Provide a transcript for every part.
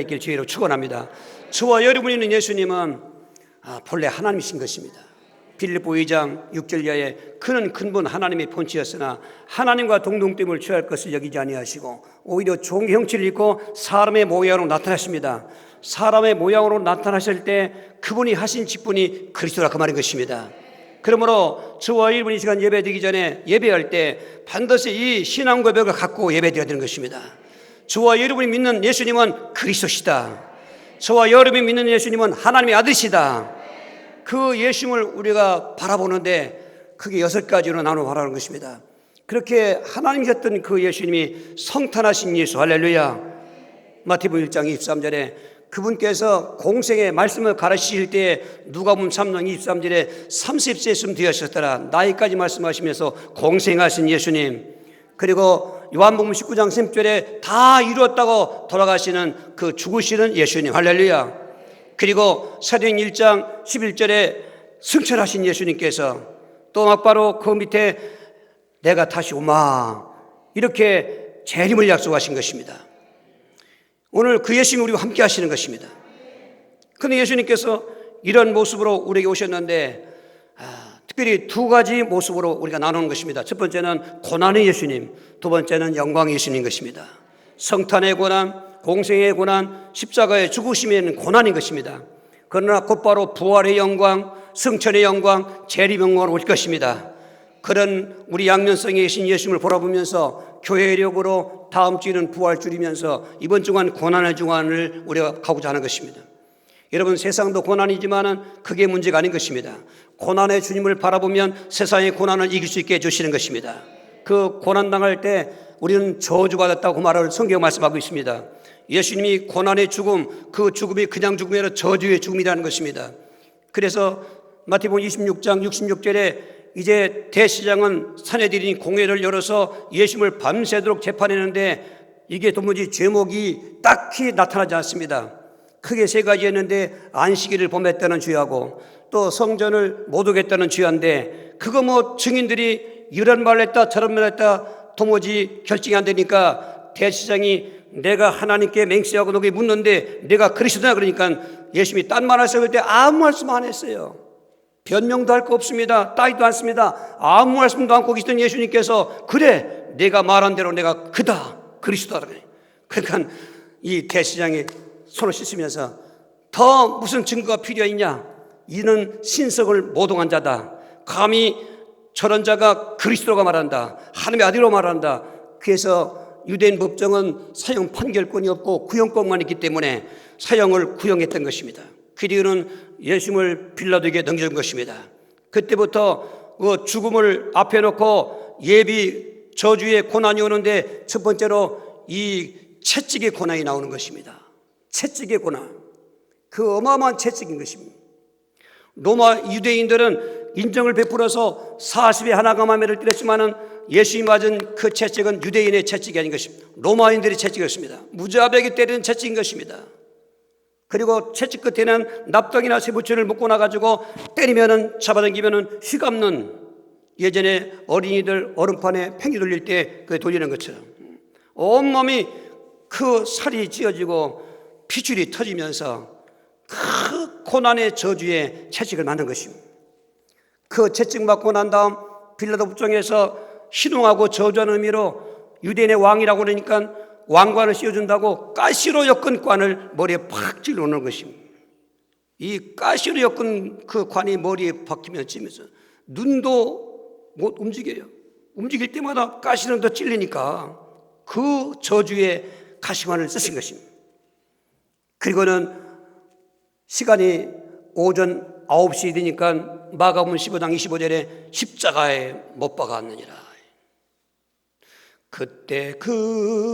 있길 주의로 축원합니다. 저와 여러분이 있는 예수님은 본래 하나님이신 것입니다. 빌립보 2장 6절 이하에 그는 근본 하나님의 본체였으나 하나님과 동등됨을 취할 것을 여기지 아니하시고 오히려 종의 형체를 입고 사람의 모양으로 나타나십니다. 사람의 모양으로 나타나실 때 그분이 하신 직분이 그리스도라 그 말인 것입니다. 그러므로 저와 여러분이 이 시간 예배드리기 전에 예배할 때 반드시 이 신앙 고백을 갖고 예배드려야 되는 것입니다. 저와 여러분이 믿는 예수님은 그리스도시다. 저와 여러분이 믿는 예수님은 하나님의 아들이시다. 그 예수님을 우리가 바라보는데 그게 6가지로 나눠 바라보는 것입니다. 그렇게 하나님이셨던 그 예수님이 성탄하신 예수, 할렐루야. 마태복음 1장 23절에 그분께서 공생의 말씀을 가르치실 때에 누가복음 3장 23절에 30세쯤 되었었더라. 나이까지 말씀하시면서 공생하신 예수님, 그리고 요한복음 19장 10절에 다 이루었다고 돌아가시는 그 죽으시는 예수님, 할렐루야. 그리고 사도행 1장 11절에 승천하신 예수님께서 또 막바로 그 밑에 내가 다시 오마 이렇게 재림을 약속하신 것입니다. 오늘 그 예수님이 우리와 함께 하시는 것입니다. 그런데 예수님께서 이런 모습으로 우리에게 오셨는데 특별히 2가지 모습으로 우리가 나누는 것입니다. 첫 번째는 고난의 예수님, 두 번째는 영광의 예수님인 것입니다. 성탄의 고난, 공생의 고난, 십자가의 죽으심에는 고난인 것입니다. 그러나 곧바로 부활의 영광, 승천의 영광, 재림 영광으로 올 것입니다. 그런 우리 양면성에 계신 예수님을 바라보면서 교회력으로 다음 주는 부활주이면서 이번 주간 고난의 주간을 우리가 가고자 하는 것입니다. 여러분, 세상도 고난이지만 그게 문제가 아닌 것입니다. 고난의 주님을 바라보면 세상의 고난을 이길 수 있게 해주시는 것입니다. 그 고난당할 때 우리는 저주받았다고 말을 성경 말씀하고 있습니다. 예수님이 고난의 죽음, 그 죽음이 그냥 죽음이 아니라 저주의 죽음이라는 것입니다. 그래서 마태복음 26장 66절에 이제 대시장은 사내들이 공회를 열어서 예수님을 밤새도록 재판했는데 이게 도무지 제목이 딱히 나타나지 않습니다. 크게 3가지였는데 안식일을 범했다는 죄하고 또 성전을 못 오겠다는 죄인데 그거 뭐 증인들이 이런 말을 했다 저런 말을 했다 도무지 결정이 안 되니까 대시장이 내가 하나님께 맹세하고 너에게 묻는데 내가 그리스도냐 그러니까 예수님이 딴 말 하셨을 때 아무 말씀 안 했어요. 변명도 할 거 없습니다. 따지도 않습니다. 아무 말씀도 않고 계시던 예수님께서 그래 내가 말한 대로 내가 그다 그리스도다. 그러니까 이 대시장이 손을 씻으면서 더 무슨 증거가 필요했냐? 이는 신석을 모독한 자다. 감히 저런 자가 그리스도가 말한다. 하나님의 아들로 말한다. 그래서 유대인 법정은 사형 판결권이 없고 구형권만 있기 때문에 사형을 구형했던 것입니다. 그 이유는 예수님을 빌라도에게 넘겨준 것입니다. 그때부터 그 죽음을 앞에 놓고 예비 저주의 고난이 오는데 첫 번째로 이 채찍의 고난이 나오는 것입니다. 채찍의 고난, 그 어마어마한 채찍인 것입니다. 로마 유대인들은 인정을 베풀어서 40에 하나가 마매를 때렸지만은 예수님이 맞은 그 채찍은 유대인의 채찍이 아닌 것입니다. 로마인들의 채찍이었습니다. 무자비하게 때리는 채찍인 것입니다. 그리고 채찍 끝에는 납떡이나 쇠붙이를 묶고 나가지고 때리면은 잡아당기면은 휘감는 예전에 어린이들 얼음판에 팽이 돌릴 때 그 돌리는 것처럼 온몸이 그 살이 찢어지고 피줄이 터지면서 그 고난의 저주에 채찍을 맞는 것입니다. 그 채찍 맞고 난 다음 빌라도 법정에서 희롱하고 저주하는 의미로 유대인의 왕이라고 그러니까 왕관을 씌워준다고 가시로 엮은 관을 머리에 팍 찔러놓는 것입니다. 이 가시로 엮은 그 관이 머리에 박히면 찌면서 눈도 못 움직여요. 움직일 때마다 가시는 더 찔리니까 그 저주의 가시관을 쓰신 것입니다. 그리고는 시간이 오전 9시 되니까 마가복음 15장 25절에 십자가에 못 박았느니라. 그때 그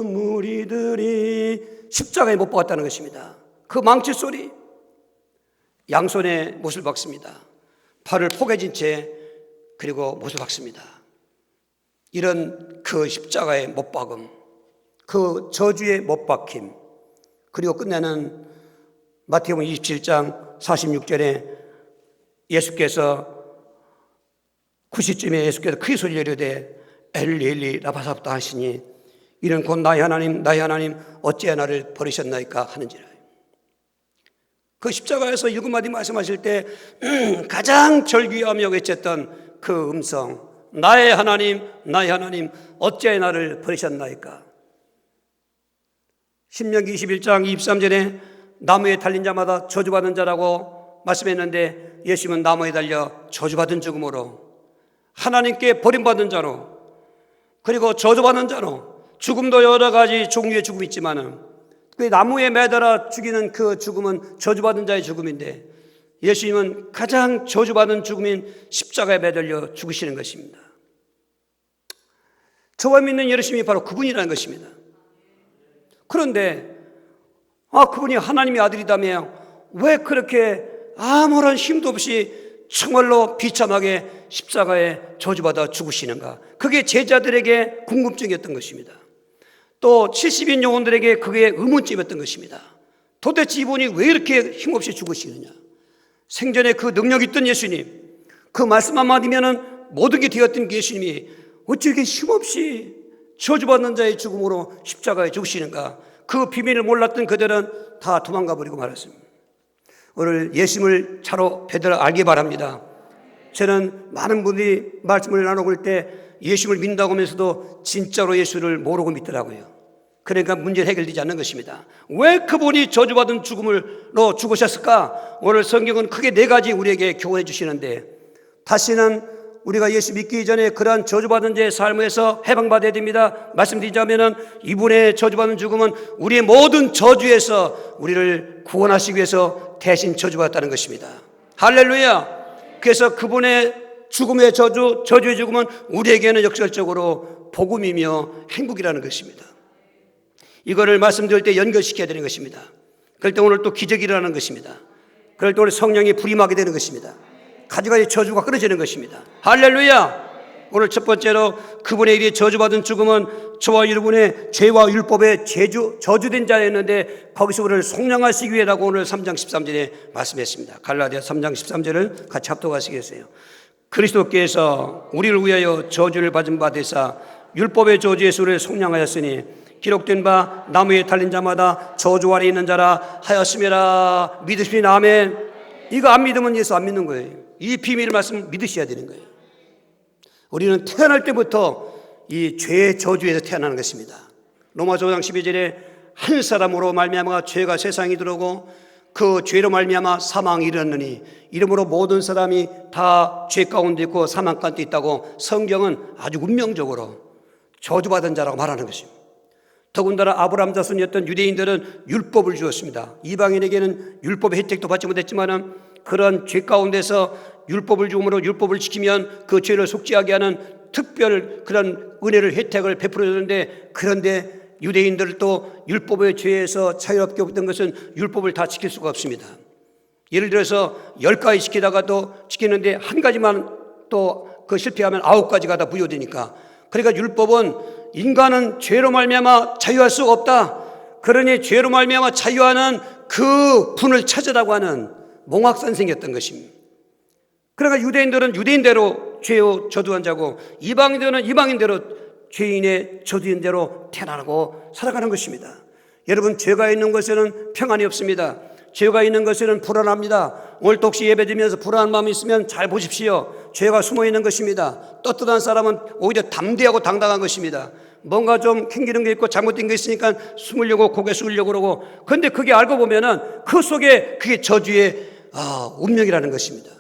무리들이 십자가에 못 박았다는 것입니다. 그 망치 소리, 양손에 못을 박습니다. 팔을 포개진 채 그리고 못을 박습니다. 이런 그 십자가에 못 박음, 그 저주에 못 박힘, 그리고 끝내는 마태복음 27장 46절에 예수께서 9시쯤에 예수께서 크게 소리 지르되 엘리 엘리 라바삽다 하시니 이는 곧 나의 하나님 나의 하나님 어찌하여 나를 버리셨나이까 하는지라. 그 십자가에서 7마디 말씀하실 때 가장 절규하며 외쳤던 그 음성, 나의 하나님, 나의 하나님, 어찌하여 나를 버리셨나이까. 신명기 21장 23절에 나무에 달린 자마다 저주받은 자라고 말씀했는데, 예수님은 나무에 달려 저주받은 죽음으로, 하나님께 버림받은 자로, 그리고 저주받은 자로, 죽음도 여러 가지 종류의 죽음이 있지만은 그 나무에 매달아 죽이는 그 죽음은 저주받은 자의 죽음인데, 예수님은 가장 저주받은 죽음인 십자가에 매달려 죽으시는 것입니다. 저와 믿는 예수님이 바로 그분이라는 것입니다. 그런데 그분이 하나님의 아들이다며 왜 그렇게 아무런 힘도 없이 정말로 비참하게 십자가에 저주받아 죽으시는가? 그게 제자들에게 궁금증이었던 것입니다. 또 70인 영혼들에게 그게 의문점이었던 것입니다. 도대체 이분이 왜 이렇게 힘없이 죽으시느냐? 생전에 그 능력 있던 예수님, 그 말씀 한마디면 모든 게 되었던 예수님이 어찌 이렇게 힘없이 저주받는 자의 죽음으로 십자가에 죽으시는가? 그 비밀을 몰랐던 그들은 다 도망가 버리고 말았습니다. 오늘 예수님을 차로 배들어 알기 바랍니다. 저는 많은 분들이 말씀을 나눠볼 때 예수님을 믿는다고 하면서도 진짜로 예수를 모르고 믿더라고요. 그러니까 문제는 해결되지 않는 것입니다. 왜 그분이 저주받은 죽음으로 죽으셨을까? 오늘 성경은 크게 4가지 우리에게 교훈해 주시는데, 다시는 우리가 예수 믿기 전에 그러한 저주받은 자의 삶에서 해방받아야 됩니다. 말씀드리자면 이분의 저주받은 죽음은 우리의 모든 저주에서 우리를 구원하시기 위해서 대신 저주받았다는 것입니다. 할렐루야. 그래서 그분의 죽음의 저주의 죽음은 우리에게는 역설적으로 복음이며 행복이라는 것입니다. 이거를 말씀드릴 때 연결시켜야 되는 것입니다. 그럴 때 오늘 또 기적이 일어나는 것입니다. 그럴 때 오늘 성령이 불임하게 되는 것입니다. 가지가지 저주가 끊어지는 것입니다. 할렐루야. 오늘 첫 번째로 그분의 일이 저주받은 죽음은 저와 여러분의 죄와 율법에 저주된 자였는데 거기서 우리를 속량하시기 위해라고 오늘 3장 13절에 말씀했습니다. 갈라디아 3장 13절을 같이 합독하시겠어요? 그리스도께서 우리를 위하여 저주를 받은 바 되사 율법의 저주에서 우리를 속량하였으니 기록된 바 나무에 달린 자마다 저주 아래 있는 자라 하였음이라. 믿으시면 아멘. 이거 안 믿으면 예수 안 믿는 거예요. 이 비밀 말씀 믿으셔야 되는 거예요. 우리는 태어날 때부터 이 죄의 저주에서 태어나는 것입니다. 로마서 5장 12절에 한 사람으로 말미암아 죄가 세상에 들어오고 그 죄로 말미암아 사망이 이르렀느니 이러므로 모든 사람이 다 죄 가운데 있고 사망 가운데 있다고 성경은 아주 운명적으로 저주받은 자라고 말하는 것입니다. 더군다나 아브라함 자손이었던 유대인들은 율법을 주었습니다. 이방인에게는 율법의 혜택도 받지 못했지만 그런 죄 가운데서 율법을 주므로 율법을 지키면 그 죄를 속죄하게 하는 특별 그런 은혜를 혜택을 베풀어줬는데, 그런데 유대인들도 율법의 죄에서 자유롭게 없던 것은 율법을 다 지킬 수가 없습니다. 예를 들어서 10가지 지키다가도 지키는데 한 가지만 또 그 실패하면 9가지가 다 부여되니까, 그러니까 율법은 인간은 죄로 말미암아 자유할 수가 없다. 그러니 죄로 말미암아 자유하는 그 분을 찾으라고 하는 몽학선생이었던 것입니다. 그러니까 유대인들은 유대인대로 죄요 저주한 자고 이방인들은 이방인대로 죄인의 저주인 대로 태어나고 살아가는 것입니다. 여러분, 죄가 있는 것에는 평안이 없습니다. 죄가 있는 것에는 불안합니다. 오늘 혹시 예배드리면서 불안한 마음이 있으면 잘 보십시오. 죄가 숨어 있는 것입니다. 떳떳한 사람은 오히려 담대하고 당당한 것입니다. 뭔가 좀 캥기는 게 있고 잘못된 게 있으니까 숨으려고 고개 숙이려고 그러고, 그런데 그게 알고 보면은 그 속에 그게 저주의 운명이라는 것입니다.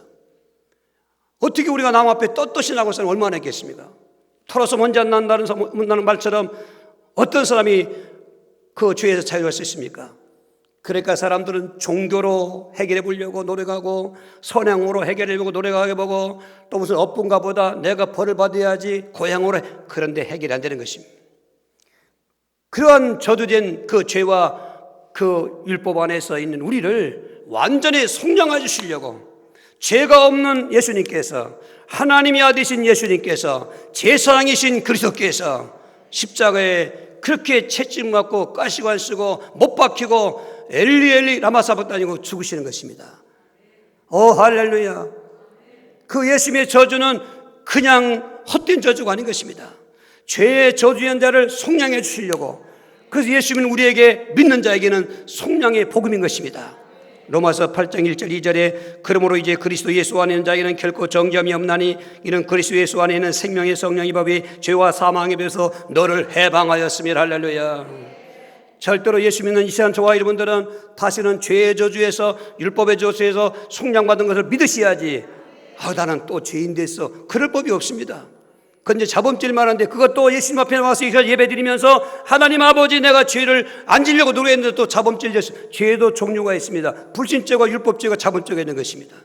어떻게 우리가 남 앞에 떳떳이 나고서는 얼마나 있겠습니까? 털어서 먼지 안 난다는 말처럼 어떤 사람이 그 죄에서 자유할 수 있습니까? 그러니까 사람들은 종교로 해결해 보려고 노력하고 선행으로 해결해 보고 노력하게 보고 또 무슨 업분가 보다 내가 벌을 받아야지 고향으로 그런데 해결이 안 되는 것입니다. 그러한 저주된 그 죄와 그 율법 안에서 있는 우리를 완전히 속량해 주시려고 죄가 없는 예수님께서, 하나님의 아들이신 예수님께서, 제사장이신 그리스도께서 십자가에 그렇게 채찍 맞고 가시관 쓰고 못 박히고 엘리 엘리 라마 사박다니고 죽으시는 것입니다. 오 할렐루야. 그 예수님의 저주는 그냥 헛된 저주가 아닌 것입니다. 죄의 저주한 자를 속량해 주시려고, 그래서 예수님은 우리에게 믿는 자에게는 속량의 복음인 것입니다. 로마서 8장 1절 2절에 그러므로 이제 그리스도 예수 안에 있는 자에게는 결코 정죄함이 없나니 이는 그리스도 예수 안에 있는 생명의 성령의 법이 죄와 사망의 법에서 너를 해방하였으며. 할렐루야. 절대로 예수 믿는 이 시간 저와 여러분들은 다시는 죄의 저주에서, 율법의 저주에서 속량받은 것을 믿으셔야지, 나는 또 죄인 됐어, 그럴 법이 없습니다. 그런데 자범죄를 하는데 그것도 예수님 앞에 나와서 예배 드리면서 하나님 아버지, 내가 죄를 안 지려고 노력했는데 또 자범죄를 졌어요. 죄도 종류가 있습니다. 불신죄와 율법죄가 자범죄가 있는 것입니다.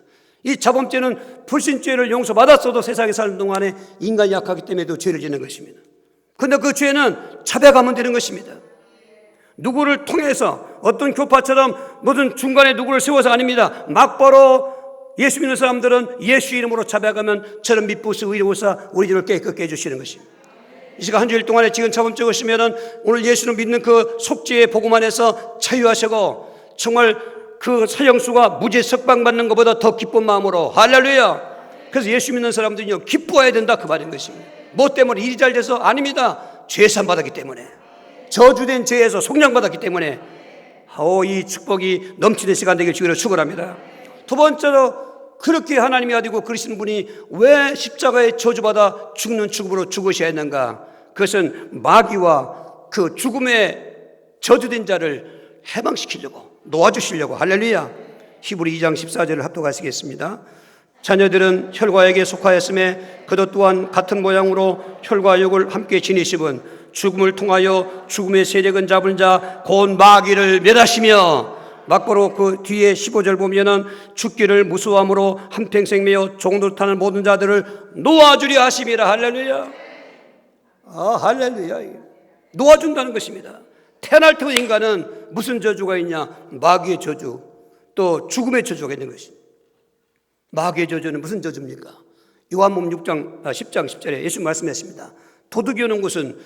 이 자범죄는 불신죄를 용서받았어도 세상에 사는 동안에 인간이 약하기 때문에 또 죄를 짓는 것입니다. 그런데 그 죄는 자백하면 되는 것입니다. 누구를 통해서 어떤 교파처럼 무슨 중간에 누구를 세워서 아닙니다. 막바로 예수 믿는 사람들은 예수 이름으로 자백하면 저는 미쁘시고 의로우사 우리 집을 깨끗게 해주시는 것입니다. 이 시간 한 주일 동안에 지금 자범죄 오시면은 오늘 예수를 믿는 그 속죄의 복음 안에서 자유하시고 정말 그 사형수가 무죄 석방받는 것보다 더 기쁜 마음으로, 할렐루야. 그래서 예수 믿는 사람들은요, 기뻐해야 된다, 그 말인 것입니다. 뭐 때문에 일이 잘 돼서? 아닙니다. 죄산 받았기 때문에, 저주된 죄에서 속량받았기 때문에. 이 축복이 넘치는 시간 되길 주기로 축원합니다. 두 번째로, 그렇게 하나님의 아들이고 그리스도 분이 왜 십자가에 저주받아 죽는 죽음으로 죽으셔야 했는가? 그것은 마귀와 그 죽음에 저주된 자를 해방시키려고, 놓아주시려고. 할렐루야. 히브리 2장 14절을 합독하시겠습니다. 자녀들은 혈과에게 속하였음에 그도 또한 같은 모양으로 혈과 육을 함께 지니심은 죽음을 통하여 죽음의 세력은 잡은 자 곧 마귀를 멸하시며. 막바로 그 뒤에 15절 보면은 죽기를 무수함으로 한평생 매어 종노릇하는 모든 자들을 놓아주려 하심이라. 할렐루야. 할렐루야. 놓아준다는 것입니다. 태어날 때부터 인간은 무슨 저주가 있냐? 마귀의 저주, 또 죽음의 저주가 있는 것입니다. 마귀의 저주는 무슨 저주입니까? 요한복음 10장 10절에 예수 말씀하십니다. 도둑이 오는 것은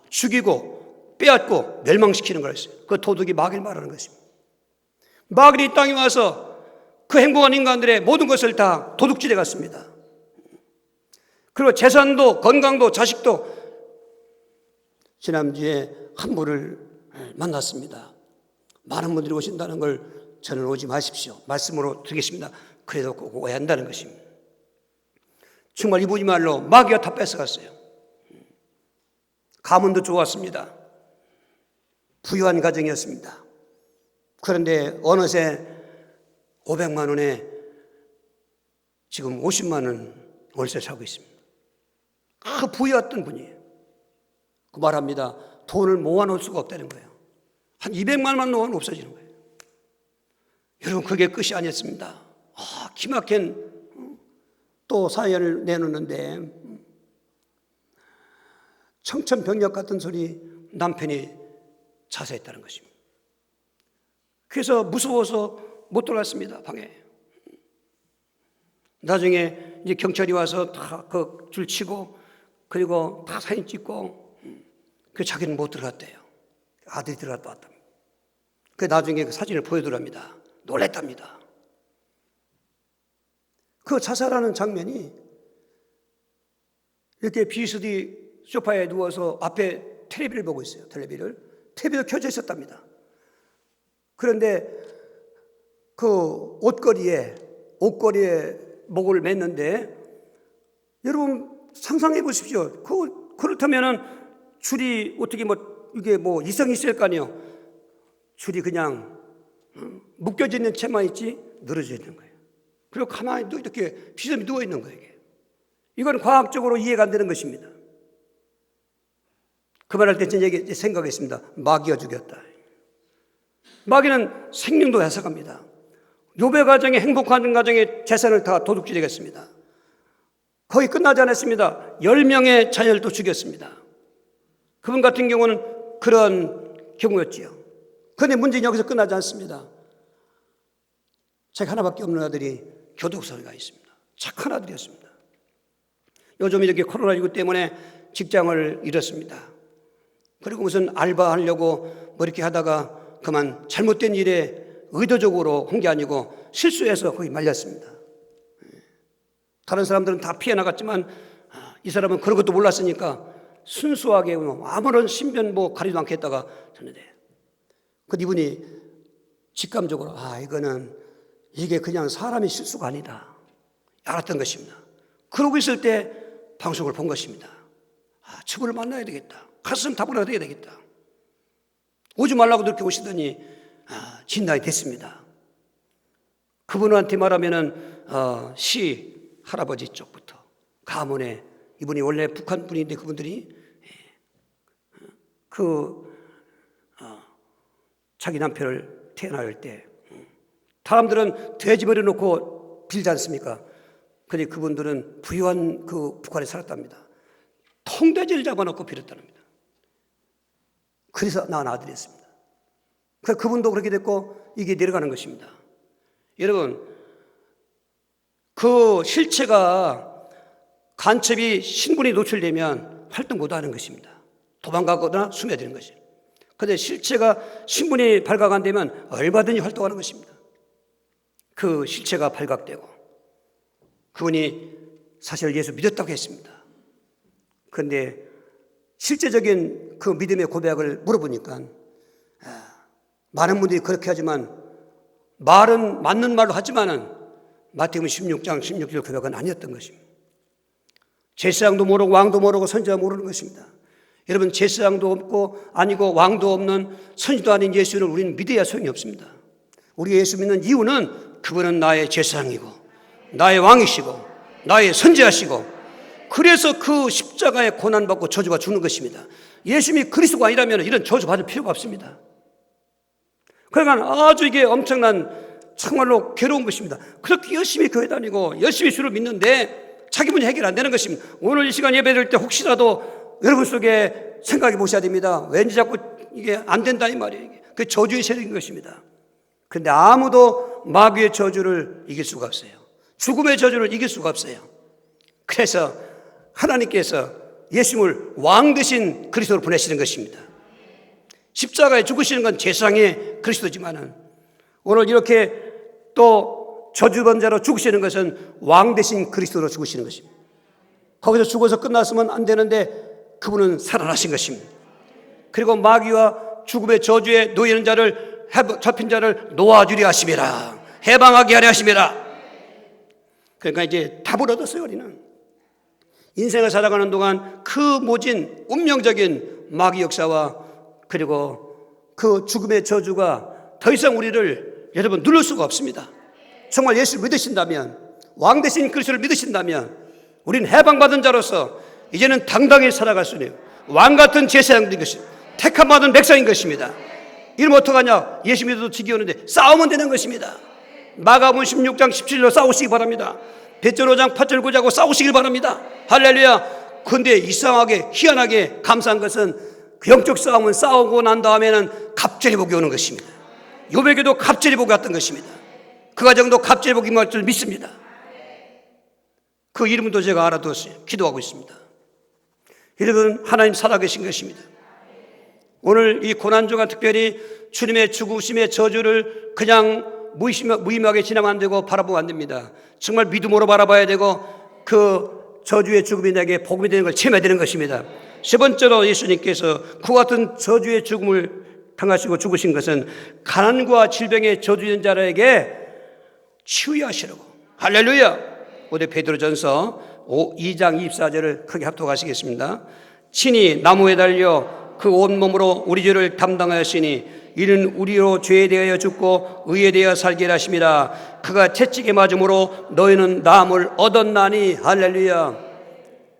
죽이고 빼앗고 멸망시키는 거라 했어요. 그 도둑이 마귀를 말하는 것입니다. 마귀이 이 땅에 와서 그 행복한 인간들의 모든 것을 다 도둑질해 갔습니다. 그리고 재산도 건강도 자식도. 지난주에 한 분을 만났습니다. 많은 분들이 오신다는 걸 저는 오지 마십시오, 말씀으로 드리겠습니다. 그래도 꼭 오야 한다는 것입니다. 정말 이분이 말로 마귀가 다 뺏어갔어요. 가문도 좋았습니다. 부유한 가정이었습니다. 그런데 어느새 500만 원에 지금 50만 원 월세 사고 있습니다. 그 부유했던 분이에요. 그 말합니다. 돈을 모아놓을 수가 없다는 거예요. 한 200만 원만 놓으면 없어지는 거예요. 여러분, 그게 끝이 아니었습니다. 기막힌 또 사연을 내놓는데, 청천벽력 같은 소리 남편이 자수했다는 것입니다. 그래서 무서워서 못 들어갔습니다, 방에. 나중에 이제 경찰이 와서 다 그 줄 치고, 그리고 다 사진 찍고, 그 자기는 못 들어갔대요. 아들이 들어갔다 왔답니다. 그 나중에 그 사진을 보여드랍니다. 놀랬답니다. 그 자살하는 장면이 이렇게 비수디 소파에 누워서 앞에 텔레비를 보고 있어요. 텔레비가 켜져 있었답니다. 그런데 그 옷걸이에 목을 맸는데, 여러분 상상해 보십시오. 그렇다면은 줄이 어떻게 이게 이성이 있을 거 아니에요. 줄이 그냥 묶여져 있는 채만 있지 늘어져 있는 거예요. 그리고 가만히 이렇게 비스듬히 누워 있는 거예요. 이건 과학적으로 이해가 안 되는 것입니다. 그 말할 때 제 생각했습니다. 마귀가 죽였다. 마귀는 생명도 해석합니다. 욥의 가정에, 행복한 가정에 재산을 다 도둑질하겠습니다. 거의 끝나지 않았습니다. 10명의 자녀를 또 죽였습니다. 그분 같은 경우는 그런 경우였지요. 그런데 문제는 여기서 끝나지 않습니다. 자기 하나밖에 없는 아들이 교도소에 가 있습니다. 착한 아들이었습니다. 요즘 이렇게 코로나19 때문에 직장을 잃었습니다. 그리고 무슨 알바하려고 이렇게 하다가 그만 잘못된 일에 의도적으로 한 게 아니고 실수해서 거기 말렸습니다. 다른 사람들은 다 피해 나갔지만 이 사람은 그런 것도 몰랐으니까 순수하게 아무런 신변 가리도 않게 했다가 졌는데, 그 이분이 직감적으로 이거는 이게 그냥 사람의 실수가 아니다 알았던 것입니다. 그러고 있을 때 방송을 본 것입니다. 저분을 만나야 되겠다. 가슴 다분하게 돼야 되겠다. 오지 말라고 그렇게 오시더니 진단이 됐습니다. 그분한테 말하면은 시 할아버지 쪽부터 가문에 이분이 원래 북한 분인데 그분들이 자기 남편을 태어날 때 사람들은 돼지머리 놓고 빌지 않습니까? 근데 그분들은 부유한 북한에 살았답니다. 통돼지를 잡아놓고 빌었답니다. 그래서 낳은 아들이었습니다. 그분도 그렇게 됐고 이게 내려가는 것입니다. 여러분, 그 실체가 간첩이 신분이 노출되면 활동 못하는 것입니다. 도망가거나 스며드는 것입니다. 그런데 실체가 신분이 발각 안 되면 얼마든지 활동하는 것입니다. 그 실체가 발각되고 그분이 사실 예수 믿었다고 했습니다. 그런데 실제적인 그 믿음의 고백을 물어보니까 많은 분들이 그렇게 하지만 말은 맞는 말로 하지만은 마태복음 16장 16절 고백은 아니었던 것입니다. 제사장도 모르고 왕도 모르고 선지자 모르는 것입니다. 여러분, 제사장도 없고 아니고 왕도 없는 선지도 아닌 예수를 우리는 믿어야 소용이 없습니다. 우리 예수 믿는 이유는 그분은 나의 제사장이고 나의 왕이시고 나의 선지자시고 그래서 그 십자가에 고난받고 저주가 죽는 것입니다. 예수님이 그리스도가 아니라면 이런 저주 받을 필요가 없습니다. 그러니까 아주 이게 엄청난 정말로 괴로운 것입니다. 그렇게 열심히 교회 다니고 열심히 주를 믿는데 자기 문제 해결 안 되는 것입니다. 오늘 이 시간 예배 드릴 때 혹시라도 여러분 속에 생각해 보셔야 됩니다. 왠지 자꾸 이게 안 된다 이 말이에요. 그 저주의 세력인 것입니다. 그런데 아무도 마귀의 저주를 이길 수가 없어요. 죽음의 저주를 이길 수가 없어요. 그래서 하나님께서 예수님을 왕 되신 그리스도로 보내시는 것입니다. 십자가에 죽으시는 건 제사장의 그리스도지만은 오늘 이렇게 또 저주범자로 죽으시는 것은 왕 되신 그리스도로 죽으시는 것입니다. 거기서 죽어서 끝났으면 안 되는데 그분은 살아나신 것입니다. 그리고 마귀와 죽음의 저주에 놓이는 자를 잡힌 자를 놓아주려 하심이라, 해방하게 하려 하심이라. 그러니까 이제 답을 얻었어요. 우리는 인생을 살아가는 동안 그 모진 운명적인 마귀 역사와 그리고 그 죽음의 저주가 더 이상 우리를 여러분 누를 수가 없습니다. 정말 예수를 믿으신다면, 왕 되신 그리스도를 믿으신다면 우리는 해방받은 자로서 이제는 당당히 살아갈 수 있는 왕 같은 제사장인 것입니다. 택함받은 백성인 것입니다. 이러면 어떡하냐? 예수 믿어도 지겨우는데 싸우면 되는 것입니다. 마가복음 16장 17절로 싸우시기 바랍니다. 베드로 5장 8절 9절하고 싸우시길 바랍니다. 할렐루야. 그런데 이상하게 희한하게 감사한 것은 그 영적 싸움은 싸우고 난 다음에는 갑절이 복이 오는 것입니다. 요백에도 갑절이 복이 왔던 것입니다. 그 과정도 갑절이 복이 임할 줄 믿습니다. 그 이름도 제가 알아두었어요. 기도하고 있습니다. 여러분, 하나님 살아계신 것입니다. 오늘 이 고난주가 특별히 주님의 죽으심의 저주를 그냥 무의미하게 지나면 안 되고 바라보면 안 됩니다. 정말 믿음으로 바라봐야 되고 그 저주의 죽음이 내게 복음이 되는 걸 체험해야 되는 것입니다. 세 번째로 예수님께서 그와 같은 저주의 죽음을 당하시고 죽으신 것은 가난과 질병의 저주인 자들에게 치유하시려고. 할렐루야. 오대 베드로전서 2장 24절을 크게 합독하시겠습니다. 친히 나무에 달려 그 온몸으로 우리 죄를 담당하였으니 이는 우리로 죄에 대하여 죽고 의에 대하여 살게 하심이라. 그가 채찍에 맞음으로 너희는 나음을 얻었나니. 할렐루야.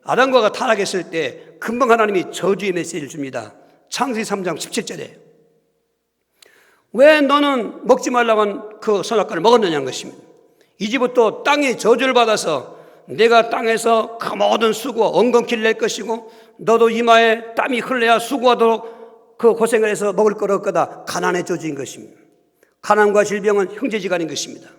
아담과 타락했을 때 금방 하나님이 저주의 메시지를 줍니다. 창세기 3장 17절에 왜 너는 먹지 말라고 한 그 선악과를 먹었느냐는 것입니다. 이제부터 땅이 저주를 받아서 내가 땅에서 그 모든 수고 엉겅퀴를 낼 것이고 너도 이마에 땀이 흘러야 수고하도록 그 고생을 해서 먹을 거다. 가난의 저주인 것입니다. 가난과 질병은 형제지간인 것입니다.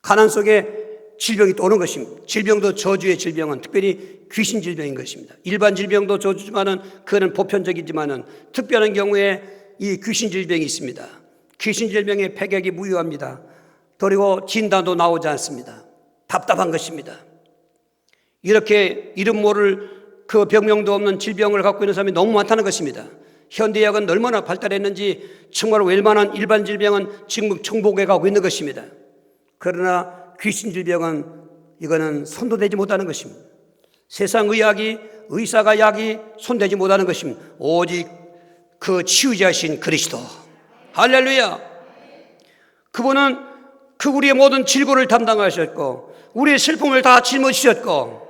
가난 속에 질병이 또 오는 것입니다. 질병도 저주의 질병은 특별히 귀신 질병인 것입니다. 일반 질병도 저주지만은 그거는 보편적이지만은 특별한 경우에 이 귀신 질병이 있습니다. 귀신 질병의 패격이 무효합니다. 그리고 진단도 나오지 않습니다. 답답한 것입니다. 이렇게 이름 모를 그 병명도 없는 질병을 갖고 있는 사람이 너무 많다는 것입니다. 현대의학은 얼마나 발달했는지 정말 웬만한 일반 질병은 지금 정복해 가고 있는 것입니다. 그러나 귀신 질병은 이거는 손도 대지 못하는 것입니다. 세상 의학이, 의사가 약이 손대지 못하는 것입니다. 오직 그 치유자신 그리스도. 할렐루야. 그분은 그 우리의 모든 질고를 담당하셨고, 우리의 슬픔을 다 짊어지셨고,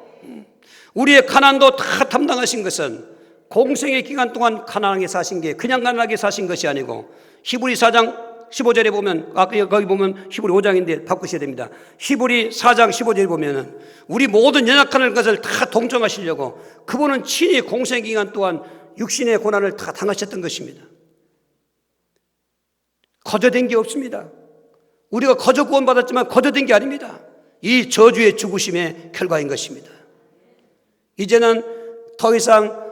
우리의 가난도 다 담당하신 것은 공생의 기간 동안 가난하게 사신 게 그냥 가난하게 사신 것이 아니고, 히브리 4장 15절에 보면, 거기 보면 히브리 5장인데 바꾸셔야 됩니다. 히브리 4장 15절에 보면은 우리 모든 연약한 것을 다 동정하시려고 그분은 친히 공생 기간 동안 육신의 고난을 다 당하셨던 것입니다. 거저된 게 없습니다. 우리가 거저 구원받았지만 거저된 게 아닙니다. 이 저주의 죽으심의 결과인 것입니다. 이제는 더 이상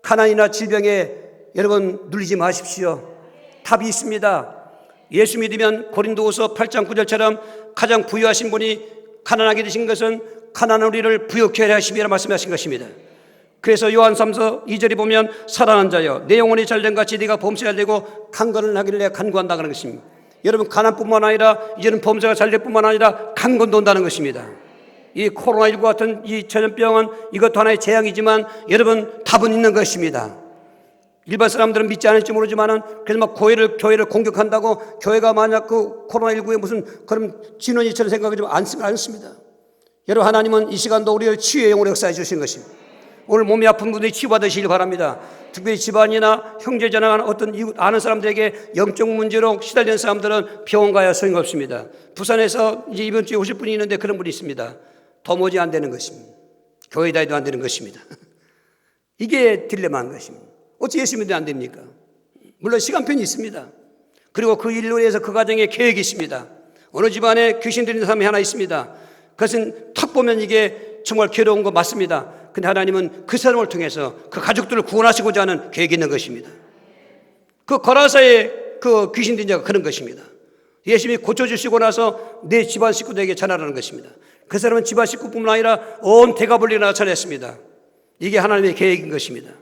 가난이나 질병에 여러분 눌리지 마십시오. 답이 있습니다. 예수 믿으면 고린도후서 8장 9절처럼 가장 부유하신 분이 가난하게 되신 것은 가난한 우리를 부욕케 하려 하심이라 말씀하신 것입니다. 그래서 요한 3서 2절에 보면 사랑하는 자여 내 영혼이 잘된 같이 네가 범죄가 되고 강건을 하기를 내가 간구한다 그런 것입니다. 여러분 가난뿐만 아니라 이제는 범죄가 잘될 뿐만 아니라 강건도 온다는 것입니다. 이 코로나19 같은 이 전염병은 이것도 하나의 재앙이지만 여러분 답은 있는 것입니다. 일반 사람들은 믿지 않을지 모르지만은 그래서 막 교회를 공격한다고 교회가 만약 그 코로나19에 무슨 그런 진원이처럼 생각하지 않습니다. 여러분 하나님은 이 시간도 우리를 치유의 영으로 역사해 주신 것입니다. 오늘 몸이 아픈 분들이 치유받으시길 바랍니다. 특별히 집안이나 형제자나 어떤 이웃 아는 사람들에게 영적 문제로 시달리는 사람들은 병원 가야 소용없습니다. 부산에서 이제 이번 주에 오실 분이 있는데 그런 분이 있습니다. 도무지 안 되는 것입니다. 교회 다니도 안 되는 것입니다. 이게 딜레마인 것입니다. 어찌 예수 믿으면 안 됩니까? 물론 시간편이 있습니다. 그리고 그 일로 인해서 그 가정에 계획이 있습니다. 어느 집안에 귀신 들리는 사람이 하나 있습니다. 그것은 탁 보면 이게 정말 괴로운 거 맞습니다. 근데 하나님은 그 사람을 통해서 그 가족들을 구원하시고자 하는 계획이 있는 것입니다. 그 거라사의 그 귀신 들린 자가 그런 것입니다. 예수님이 고쳐주시고 나서 내 집안 식구들에게 전하라는 것입니다. 그 사람은 집안 식구뿐만 아니라 온 대가볼리나 전했습니다. 이게 하나님의 계획인 것입니다.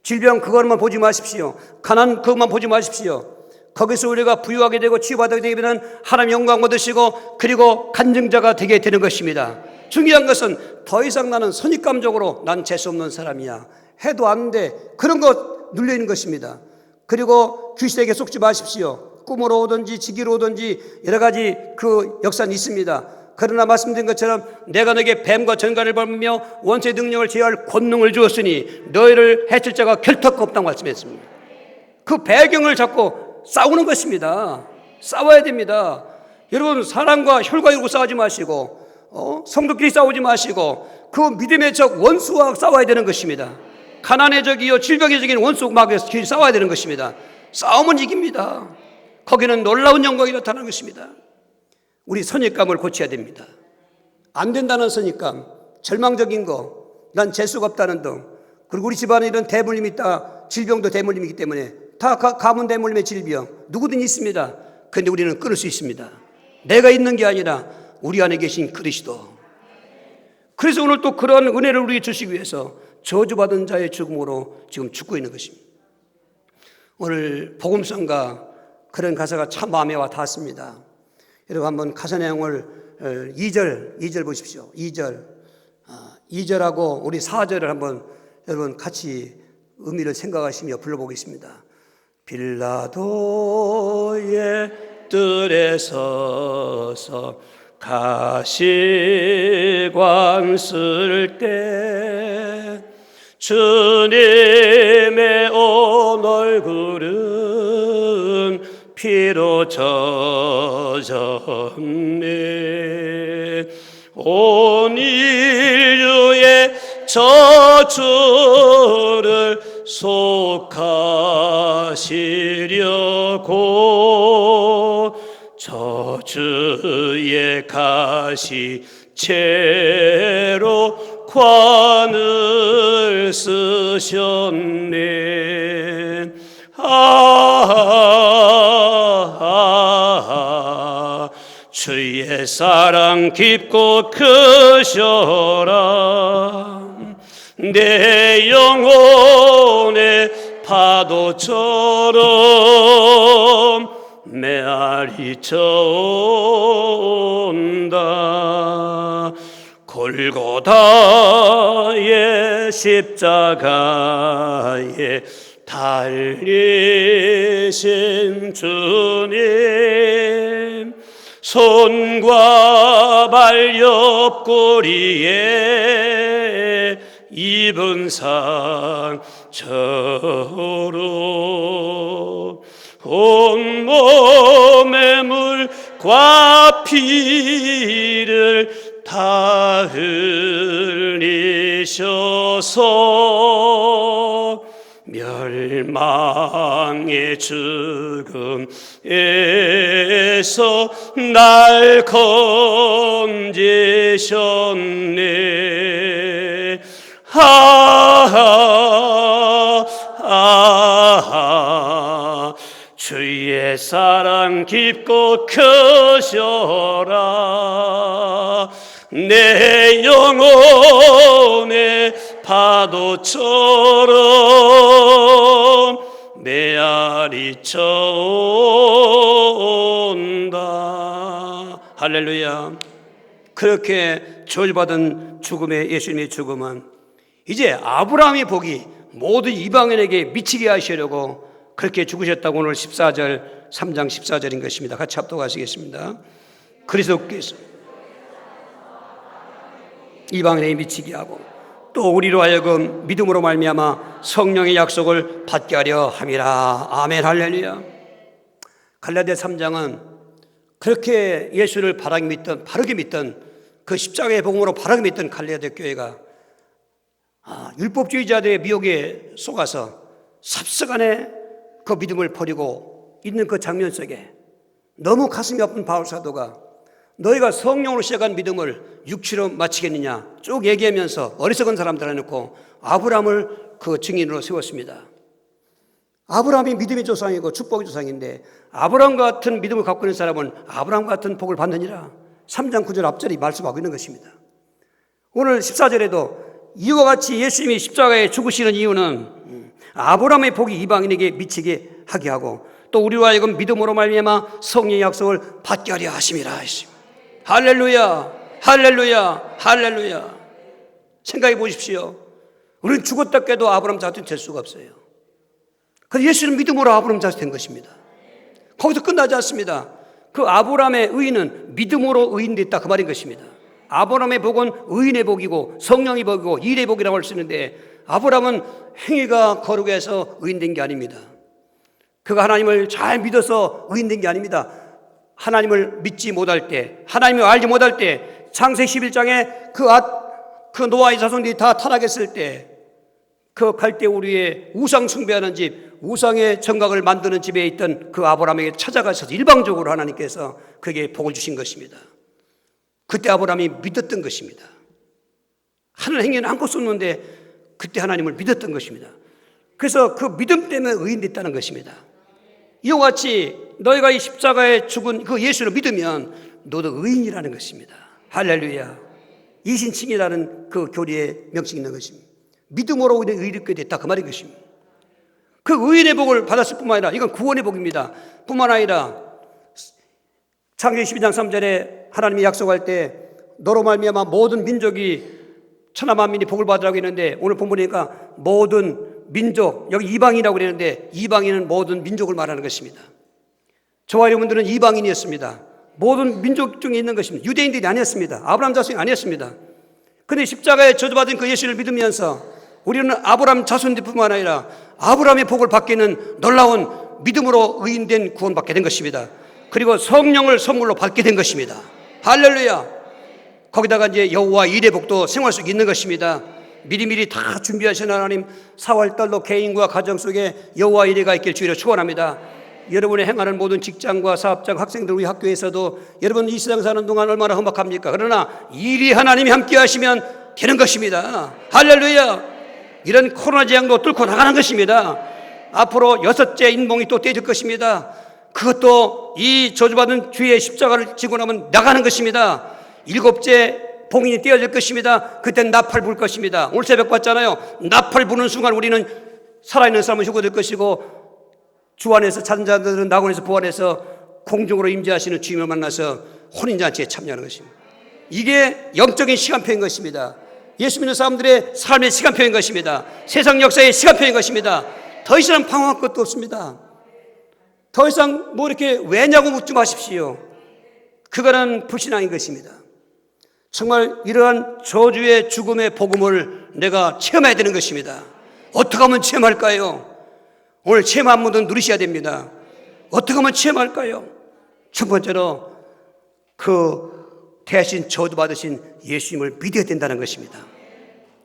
질병 그것만 보지 마십시오. 가난 그것만 보지 마십시오. 거기서 우리가 부유하게 되고 치유받게 되면 하나님 영광 얻으시고 그리고 간증자가 되게 되는 것입니다. 중요한 것은 더 이상 나는 선입감적으로 난 재수 없는 사람이야 해도 안 돼. 그런 것 눌려있는 것입니다. 그리고 귀신에게 속지 마십시오. 꿈으로 오든지 지기로 오든지 여러 가지 그 역사는 있습니다. 그러나 말씀드린 것처럼 내가 너에게 뱀과 전갈을 밟으며 원수의 능력을 제어할 권능을 주었으니 너희를 해칠 자가 결토가 없다고 말씀했습니다. 그 배경을 잡고 싸우는 것입니다. 싸워야 됩니다. 여러분 사랑과 혈과 이루고 싸우지 마시고 성도끼리 싸우지 마시고 그 믿음의 적 원수와 싸워야 되는 것입니다. 가난의 적이요 질병의 적인 원수와 싸워야 되는 것입니다. 싸움은 이깁니다. 거기는 놀라운 영광이 나타나는 것입니다. 우리 선입감을 고쳐야 됩니다. 안 된다는 선입감, 절망적인 거, 난 재수가 없다는 등, 그리고 우리 집안에 이런 대물림이 있다. 질병도 대물림이기 때문에 다 가문 대물림의 질병 누구든 있습니다. 그런데 우리는 끊을 수 있습니다. 내가 있는 게 아니라 우리 안에 계신 그리스도. 그래서 오늘 또 그런 은혜를 우리에게 주시기 위해서 저주받은 자의 죽음으로 지금 죽고 있는 것입니다. 오늘 복음성가 그런 가사가 참 마음에 와 닿았습니다. 여러분 한번 가사 내용을 2절 보십시오. 2절하고 우리 4절을 한번 여러분 같이 의미를 생각하시며 불러보겠습니다. 빌라도의 뜰에 서서 가시관 쓸 때 주님의 온 얼굴은 피로 젖었네. 온 인류의 저주를 속하시려고 저주의 가시채로 관을 쓰셨네. 주의 사랑 깊고 크셔라. 내 영혼의 파도처럼 메아리쳐온다. 골고다의 십자가에 달리신 주님, 손과 발 옆구리에 입은 상처로 온몸의 물과 피를 다 흘리셔서 멸망의 죽음에서 날 건지셨네. 주의 사랑 깊고 크셔라. 내 영혼의 파도처럼 메아리쳐온다. 할렐루야. 그렇게 저주받은 죽음의 예수님의 죽음은 이제 아브라함의 복이 모든 이방인에게 미치게 하시려고 그렇게 죽으셨다고 오늘 14절 3장 14절인 것입니다. 같이 합독하시겠습니다. 그리스도께서 이방인에게 미치게 하고 또 우리로 하여금 믿음으로 말미암아 성령의 약속을 받게 하려 함이라. 아멘. 할렐루야. 갈라디아 3장은 그렇게 예수를 바르게 믿던 그 십자가의 복음으로 바르게 믿던 갈라디아 교회가 율법주의자들의 미혹에 속아서 삽시간에 그 믿음을 버리고 있는 그 장면 속에 너무 가슴이 아픈 바울 사도가 너희가 성령으로 시작한 믿음을 육체로 마치겠느냐 쭉 얘기하면서 어리석은 사람들 해놓고 아브라함을 그 증인으로 세웠습니다. 아브라함이 믿음의 조상이고 축복의 조상인데 아브라함 같은 믿음을 갖고 있는 사람은 아브라함 같은 복을 받느니라. 3장 9절 앞절이 말씀하고 있는 것입니다. 오늘 14절에도 이와 같이 예수님이 십자가에 죽으시는 이유는 아브라함의 복이 이방인에게 미치게 하게 하고 또 우리로 하여금 믿음으로 말미암아 성령의 약속을 받게 하려 하심이라 하십니다. 할렐루야, 할렐루야, 할렐루야. 생각해 보십시오. 우리는 죽었다 깨도 아브라함 자손이 될 수가 없어요. 그래서 예수는 믿음으로 아브라함 자손이 된 것입니다. 거기서 끝나지 않습니다. 그 아브라함의 의인은 믿음으로 의인됐다 그 말인 것입니다. 아브라함의 복은 의인의 복이고 성령의 복이고 일의 복이라고 할 수 있는데 아브라함은 행위가 거룩해서 의인된 게 아닙니다. 그가 하나님을 잘 믿어서 의인된 게 아닙니다. 하나님을 믿지 못할 때, 하나님을 알지 못할 때, 창세기 11장에 그 노아의 자손들이 다 타락했을 때 그 갈대우리의 우상 숭배하는 집, 우상의 정각을 만드는 집에 있던 그 아브라함에게 찾아가셔서 일방적으로 하나님께서 그에게 복을 주신 것입니다. 그때 아브라함이 믿었던 것입니다. 하는 행위는 아무것도 없는데 그때 하나님을 믿었던 것입니다. 그래서 그 믿음 때문에 의인됐다는 것입니다. 이와 같이 너희가 이 십자가에 죽은 그 예수를 믿으면 너도 의인이라는 것입니다. 할렐루야. 이신칭이라는 그 교리의 명칭이 있는 것입니다. 믿음으로 우리는 의롭게 됐다 그 말인 것입니다. 그 의인의 복을 받았을 뿐만 아니라 이건 구원의 복입니다. 뿐만 아니라 창세기 12장 3절에 하나님이 약속할 때 너로 말미암아 모든 민족이 천하 만민이 복을 받으라고 했는데 오늘 본문이니까 모든 민족, 여기 이방인이라고 그랬는데 이방인은 모든 민족을 말하는 것입니다. 저와 여러분들은 이방인이었습니다. 모든 민족 중에 있는 것입니다. 유대인들이 아니었습니다. 아브라함 자손이 아니었습니다. 그런데 십자가에 저주받은 그 예수를 믿으면서 우리는 아브라함 자손들뿐만 아니라 아브라함의 복을 받기는 놀라운 믿음으로 의인된 구원받게 된 것입니다. 그리고 성령을 선물로 받게 된 것입니다. 할렐루야. 거기다가 이제 여호와 일의 복도 생활 속에 있는 것입니다. 미리미리 다 준비하신 하나님 4월달로 개인과 가정 속에 여호와 일의가 있길 주의로 축원합니다. 여러분의 행하는 모든 직장과 사업장, 학생들 우리 학교에서도 여러분 이 세상 사는 동안 얼마나 험악합니까? 그러나 일이 하나님이 함께 하시면 되는 것입니다. 할렐루야. 이런 코로나 재앙도 뚫고 나가는 것입니다. 앞으로 6째 인봉이 또 떼질 것입니다. 그것도 이 저주받은 주의 십자가를 지고 나면 나가는 것입니다. 7째 봉인이 떼어질 것입니다. 그땐 나팔 불 것입니다. 오늘 새벽 봤잖아요. 나팔 부는 순간 우리는 살아있는 사람은 휴거될 것이고 주 안에서 찾은 자들은 낙원에서 부활해서 공중으로 임재하시는 주님을 만나서 혼인잔치에 참여하는 것입니다. 이게 영적인 시간표인 것입니다. 예수 믿는 사람들의 삶의 시간표인 것입니다. 세상 역사의 시간표인 것입니다. 더 이상 방황할 것도 없습니다. 더 이상 뭐 이렇게 왜냐고 묻지 마십시오. 그거는 불신앙인 것입니다. 정말 이러한 저주의 죽음의 복음을 내가 체험해야 되는 것입니다. 어떻게 하면 체험할까요? 오늘 체험 한 번도 누리셔야 됩니다. 어떻게 하면 체험할까요? 첫 번째로 그 대신 저주받으신 예수님을 믿어야 된다는 것입니다.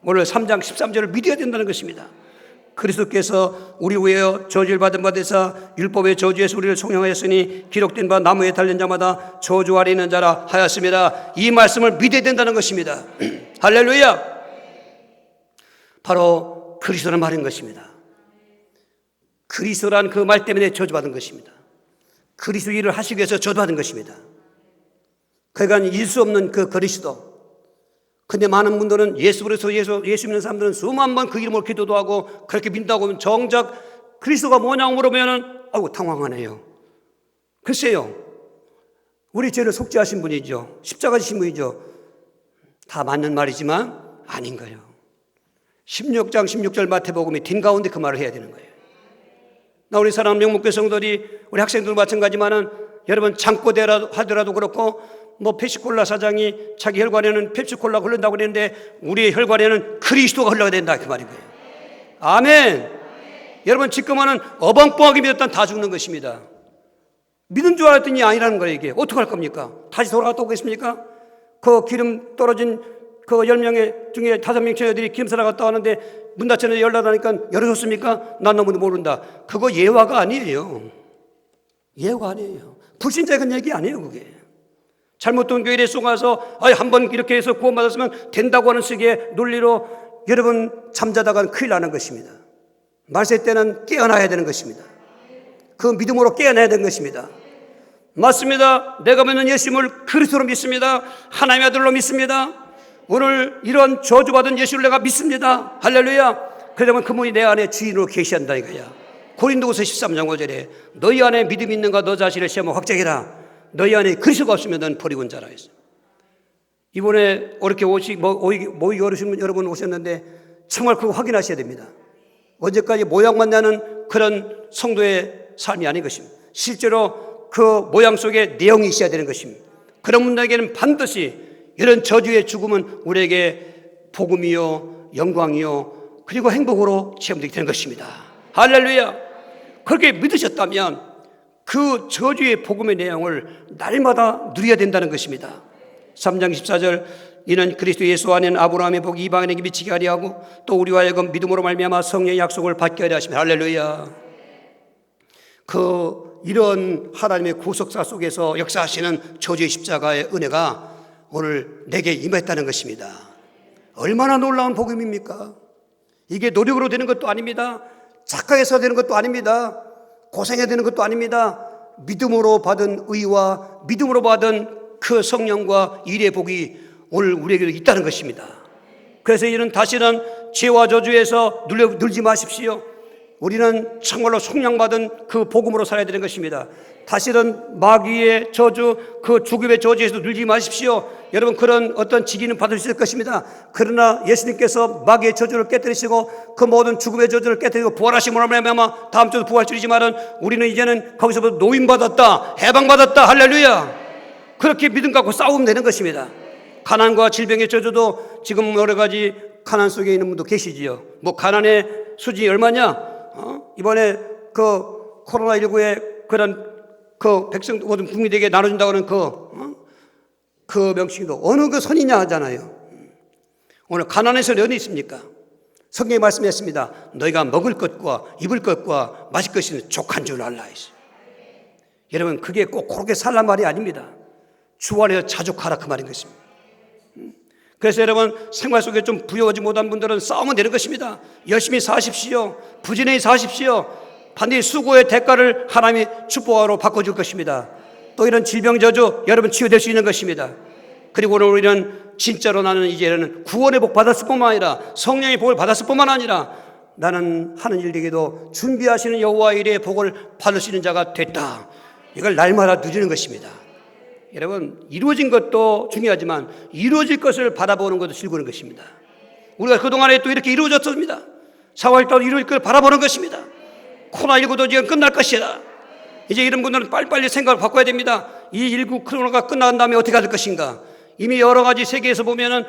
오늘 3장 13절을 믿어야 된다는 것입니다. 그리스도께서 우리 위하여 저주를 받은 바 되사 율법의 저주에서 우리를 속량하였으니 기록된 바 나무에 달린 자마다 저주 아래 있는 자라 하였습니다. 이 말씀을 믿어야 된다는 것입니다. 할렐루야. 바로 그리스도는 말인 것입니다. 그리스도란 그 말 때문에 저주받은 것입니다. 그리스도 일을 하시기 위해서 저주받은 것입니다. 그러니까 잊을 수 없는 그 그리스도. 근데 많은 분들은 예수 믿는 사람들은 수만 번 그 이름을 기도도 하고 그렇게 믿는다고 하면 정작 그리스도가 뭐냐고 물으면은 아이고 당황하네요. 글쎄요, 우리 죄를 속죄하신 분이죠. 십자가 지신 분이죠. 다 맞는 말이지만 아닌 거예요. 16장 16절 마태복음이 딘 가운데 그 말을 해야 되는 거예요. 나 우리 사랑하는 명목교 성도들이 우리 학생들도 마찬가지지만은 여러분 창고대라 하더라도 그렇고 뭐 펩시콜라 사장이 자기 혈관에는 펩시콜라가 흐른다고 그랬는데 우리의 혈관에는 그리스도가 흘러야 된다 그 말인 거예요. 아멘. 여러분 지금은 어벙뻥하게 믿었다면 다 죽는 것입니다. 믿은 줄 알았더니 아니라는 거예요. 이게 어떻게 할 겁니까? 다시 돌아갔다 오겠습니까? 그 기름 떨어진 그 10명 중에 5명 처녀들이 기름 사러 갔다 왔는데 문 닫혀서 열라다니까 열어줬습니까? 난 너무도 모른다. 그거 예화가 아니에요. 예화가 아니에요. 불신자의 그런 얘기 아니에요. 그게 잘못된 교회에 속아서 한번 이렇게 해서 구원받았으면 된다고 하는 식의 논리로 여러분 잠자다가 큰일 나는 것입니다. 말세 때는 깨어나야 되는 것입니다. 그 믿음으로 깨어나야 되는 것입니다. 맞습니다. 내가 믿는 예수님을 그리스도로 믿습니다. 하나님의 아들로 믿습니다. 오늘 이런 저주받은 예수를 내가 믿습니다. 할렐루야. 그러면 그분이 내 안에 주인으로 계시한다 이거야. 고린도후서 13장 5절에 너희 안에 믿음이 있는가 너 자신을 시험하고 확정해라. 너희 안에 그리스도가 없으면 넌 버리고 온 자라 했어요. 이번에 이렇게 모이기 어르신 여러분 오셨는데 정말 그거 확인하셔야 됩니다. 언제까지 모양만 나는 그런 성도의 삶이 아닌 것입니다. 실제로 그 모양 속에 내용이 있어야 되는 것입니다. 그런 분들에게는 반드시 이런 저주의 죽음은 우리에게 복음이요 영광이요 그리고 행복으로 체험되게 되는 것입니다. 할렐루야. 그렇게 믿으셨다면 그 저주의 복음의 내용을 날마다 누려야 된다는 것입니다. 3장 14절 이는 그리스도 예수 안에는 아브라함의 복이 이방인에게 미치게 하려 하고 또 우리와 하여금 믿음으로 말미암아 성령의 약속을 받게 하려 하십니다. 할렐루야. 이런 하나님의 구속사 속에서 역사하시는 저주의 십자가의 은혜가 오늘 내게 임했다는 것입니다. 얼마나 놀라운 복음입니까? 이게 노력으로 되는 것도 아닙니다. 착각해서 되는 것도 아닙니다. 고생해야 되는 것도 아닙니다. 믿음으로 받은 의와 믿음으로 받은 그 성령과 일의 복이 오늘 우리에게도 있다는 것입니다. 그래서 이는 다시는 죄와 저주에서 눌지 마십시오. 우리는 정말로 속량받은 그 복음으로 살아야 되는 것입니다. 다시는 마귀의 저주, 그 죽음의 저주에서 눌지 마십시오. 여러분 그런 어떤 직위는 받을 수 있을 것입니다. 그러나 예수님께서 마귀의 저주를 깨뜨리시고 그 모든 죽음의 저주를 깨뜨리고 부활하심으로 말미암아 다음 주도 부활주이지만은 우리는 이제는 거기서부터 노임받았다, 해방받았다. 할렐루야. 그렇게 믿음 갖고 싸우면 되는 것입니다. 가난과 질병의 저주도 지금 여러 가지 가난 속에 있는 분도 계시지요. 뭐 가난의 수준이 얼마냐? 이번에 그 코로나19에 그런 그 백성 모든 국민에게 나눠준다고 하는 그 명칭도 어느 그 선이냐 하잖아요. 오늘 가난에서 어디 있습니까? 성경에 말씀했습니다. 너희가 먹을 것과 입을 것과 마실 것이 족한 줄 알라 했어요. 여러분 그게 꼭 그렇게 살란 말이 아닙니다. 주 안에서 자족하라 그 말인 것입니다. 그래서 여러분 생활 속에 좀 부여하지 못한 분들은 싸우면 되는 것입니다. 열심히 사십시오. 부지런히 사십시오. 반드시 수고의 대가를 하나님이 축복으로 바꿔줄 것입니다. 또 이런 질병 저주 여러분 치유될 수 있는 것입니다. 그리고 오늘 우리는 진짜로 나는 이제는 구원의 복 받았을 뿐만 아니라 성령의 복을 받았을 뿐만 아니라 나는 하는 일에게도 준비하시는 여호와의 일의 복을 받을 수 있는 자가 됐다. 이걸 날마다 누리는 것입니다. 여러분, 이루어진 것도 중요하지만 이루어질 것을 바라보는 것도 즐거운 것입니다. 우리가 그동안에 또 이렇게 이루어졌습니다. 4월 달 이루어질 걸 바라보는 것입니다. 코로나19도 지금 끝날 것이다. 이제 이런 분들은 빨리빨리 생각을 바꿔야 됩니다. 이 19 코로나가 끝난 다음에 어떻게 될 것인가. 이미 여러 가지 세계에서 보면은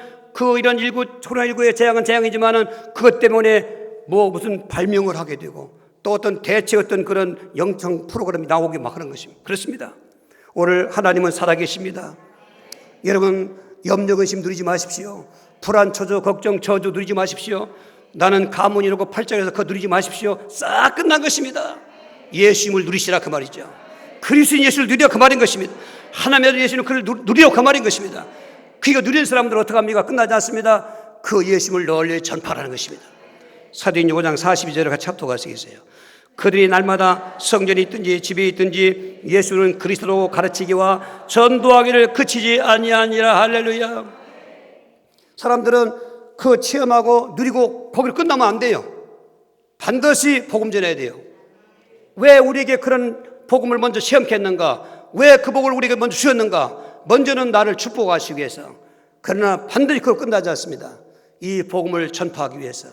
이런 코로나19의 재앙은 재앙이지만은 그것 때문에 무슨 발명을 하게 되고 또 어떤 대체 그런 영성 프로그램이 나오게 막 하는 것입니다. 그렇습니다. 오늘 하나님은 살아계십니다. 여러분, 염려 근심 누리지 마십시오. 불안 초조 걱정 저주 누리지 마십시오. 나는 가문이라고 팔자에서 그거 누리지 마십시오. 싹 끝난 것입니다. 예수님을 누리시라 그 말이죠. 그리스도인 예수를 누려 그 말인 것입니다. 하나님의 아들 예수는 그를 누리려 그 말인 것입니다. 그가 누리는 사람들은 어떻게 합니까? 끝나지 않습니다. 그 예수님을 널리 전파하는 것입니다. 사도행전 5장 42절을 같이 합독하시겠어요? 그들이 날마다 성전에 있든지 집에 있든지 예수는 그리스도로 가르치기와 전도하기를 그치지 아니하니라. 할렐루야. 사람들은 그 체험하고 누리고 거기로 끝나면 안 돼요. 반드시 복음 전해야 돼요. 왜 우리에게 그런 복음을 먼저 시험케 했는가? 왜 그 복을 우리에게 먼저 주셨는가? 먼저는 나를 축복하시기 위해서. 그러나 반드시 그걸 끝나지 않습니다. 이 복음을 전파하기 위해서.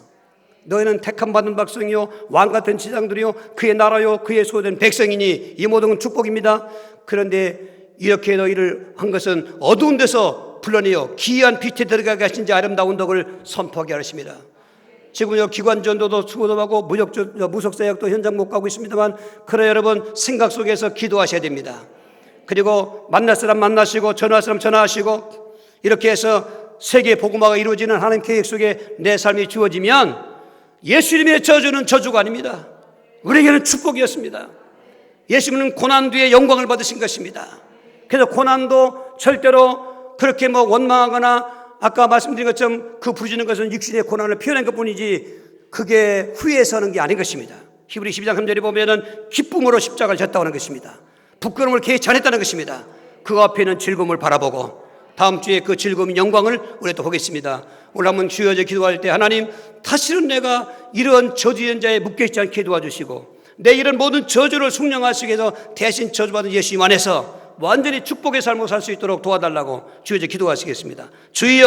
너희는 택함 받은 백성이요 왕같은 지장들이요 그의 나라요 그의 소유된 백성이니 이 모든 축복입니다. 그런데 이렇게 너희를 한 것은 어두운 데서 불러내어 기이한 빛에 들어가게 하신 자 아름다운 덕을 선포하게 하십니다. 지금요 기관전도도 수고도 하고 무속사역도 현장 못 가고 있습니다만 그러나 여러분 생각 속에서 기도하셔야 됩니다. 그리고 만날 사람 만나시고 전화할 사람 전화하시고 이렇게 해서 세계 복음화가 이루어지는 하나님 계획 속에 내 삶이 주어지면 예수님의 저주는 저주가 아닙니다. 우리에게는 축복이었습니다. 예수님은 고난 뒤에 영광을 받으신 것입니다. 그래서 고난도 절대로 그렇게 원망하거나 아까 말씀드린 것처럼 그 부르짖는 것은 육신의 고난을 표현한 것뿐이지 그게 후회해서 하는 게 아닌 것입니다. 히브리 12장 3절에 보면은 기쁨으로 십자가를 졌다고 하는 것입니다. 부끄러움을 계획 전했다는 것입니다. 그 앞에는 즐거움을 바라보고 다음 주에 그 즐거움 영광을 우리가 또 보겠습니다. 오늘 한번 주여져 기도할 때 하나님 다시는 내가 이런 저주연자에 묶여있지 않게 도와주시고 내 이런 모든 저주를 숙량하시기 위해서 대신 저주받은 예수님 안에서 완전히 축복의 삶을 살 수 있도록 도와달라고 주여져 기도하시겠습니다. 주여